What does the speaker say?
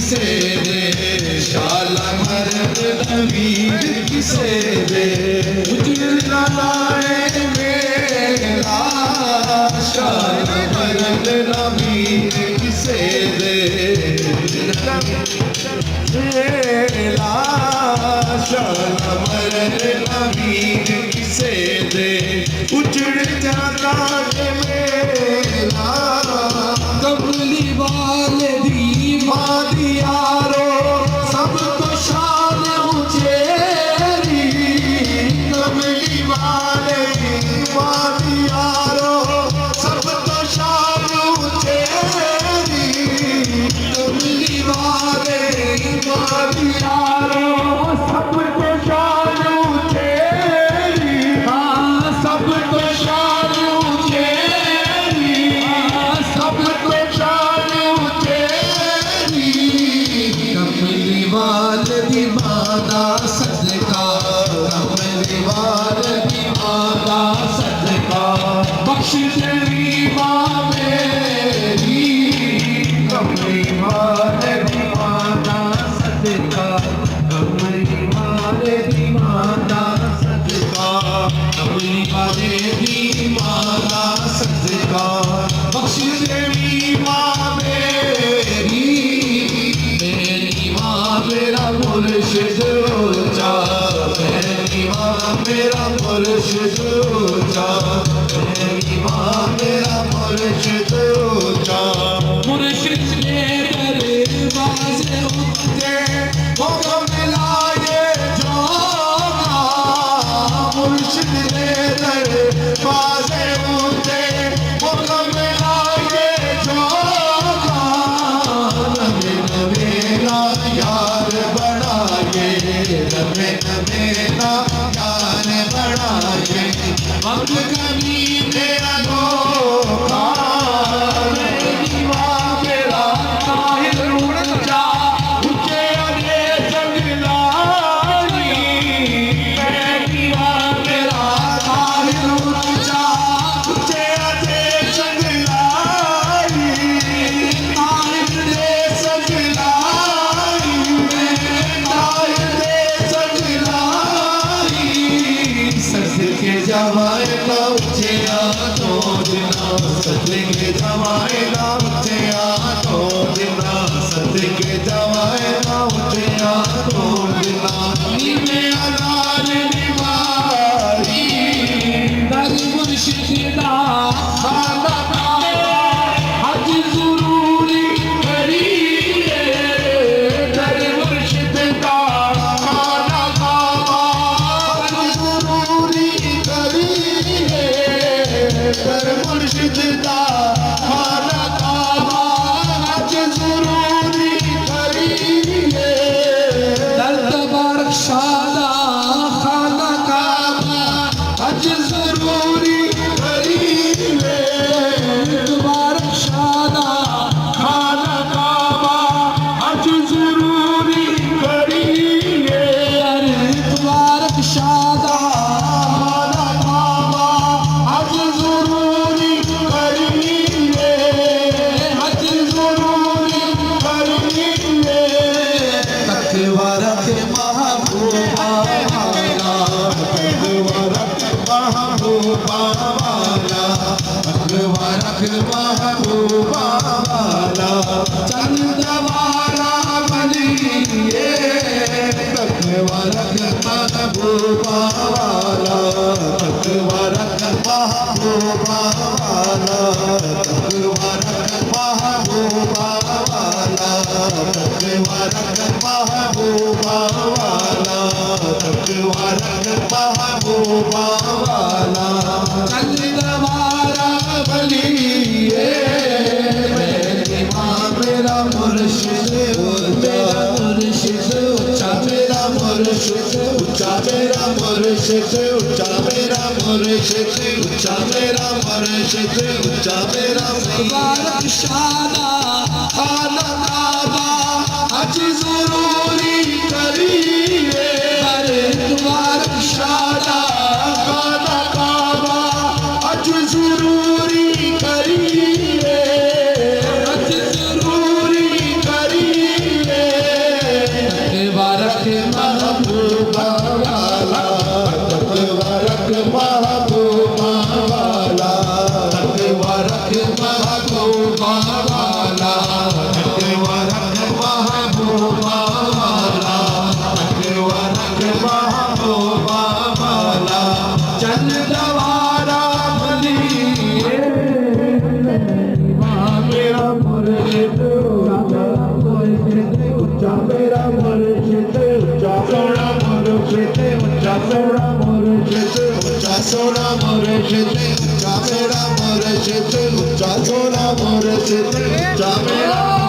किसे दे, शाला मर्द अमीर किसे दे, उजला लाए मेरा शाला मर्द अमीर किसे दे, मेरा शाला मर्द अमीर किसे दे, उजड़ जाता है मेरा कमली वाले दी मादियारो, सब तो शान उचेरी, कमली वाले दी मादियारो, सब तो शान उचेरी, कमली वाले दी मादियारो, सब तो शान उचेरी, हाँ सब तो शान उचेरी, हाँ सब तो शान उचेरी, कमली वाले दी मादा सदका, कमली वाले दी मादा सदका, बख्श तेरी माँ मेरी, कमली वाले दी मादा सदका, कमली वाले दी मादा सदका, कमली वाले दी मादा सदका, बख्श तेरी माँ मेरी, मेरी माँ मेरा मुर्शिद ऊंचा, मेरी माँ मेरा मुर्शिद ऊंचा, मेरी माँ मेरा मुर्शिद ऊंचा, मुर्शिद ने दरवाज़े उठे हुक्म मिलाए जाना, मुर्शिद ने दरवाज़े उठे हुक्म मिलाए जाना, नवे नवे ना यार बढ़ाए, नवे नवे ना यार बढ़ाए, वक्त कभी मेरा धोखा, मेरी माँ मेरा ताहिर ऊंचा, ऊंचे अरे जंगलानी, मेरी माँ मेरा ताहिर ऊंचा, ऊंचे अरे जंगलानी, ताहिर रे जंगलानी, ताहिर रे जंगलानी, सदके जवाए ना उठे तो दिना, सदके जवाए ना उठे तो दिना, सदके जवाए ना उठे तो दिना, नीमे अलाल निवारी, दर मुर्शिद दा खाना काबा, हज ज़रूरी करिए, दर मुर्शिद दा खाना काबा, हज ज़रूरी करिए, दर मुर्शिद दा खाना काबा, हज ज़रूरी करिए, दर तबारक शादा खाना काबा, हज ज़रूरी करिए, तबारक शादा खाना काबा, हज ज़रूरी करिए, तबारक शादा खाना काबा, हज ज़रूरी करिए, हज ज़रूरी करिए, तकवा रखे महबूबा वाला, तकवा रख महबूबा वाला, तकवा रख महबूबा वाला, चंद वाला वलिए, तकवा रख महबूबा वाला, तकवा रख महबूबा वाला, तकवा रख महबूबा वाला, तकवा रख महबूबा वाला, तकवा रख महबूबा वाला, चंद वाला वलिए, मेरी माँ मेरा मुर्शिद ऊंचा, मुर्शिद ऊंचा, मेरा मुर्शिद ऊंचा, मेरा मुर्शिद ऊंचा, मेरा मुर्शिद ऊंचा, मेरा मुर्शिद ऊंचा, मेरा मुबारक शादा खाना काबा, हज ज़रूरी करिए, अरे मुबारक शादा खाना काबा, हज ज़रूरी करिए, हज ज़रूरी करिए, मेरा मुर्शिद ऊंचा सोना मुर्शिद ऊंचा सोना मुर्शिद ऊंचा सोना मुर्शिद ऊंचा मेरा मुर्शिद ऊंचा सोना मुर्शिद ऊंचा मेरा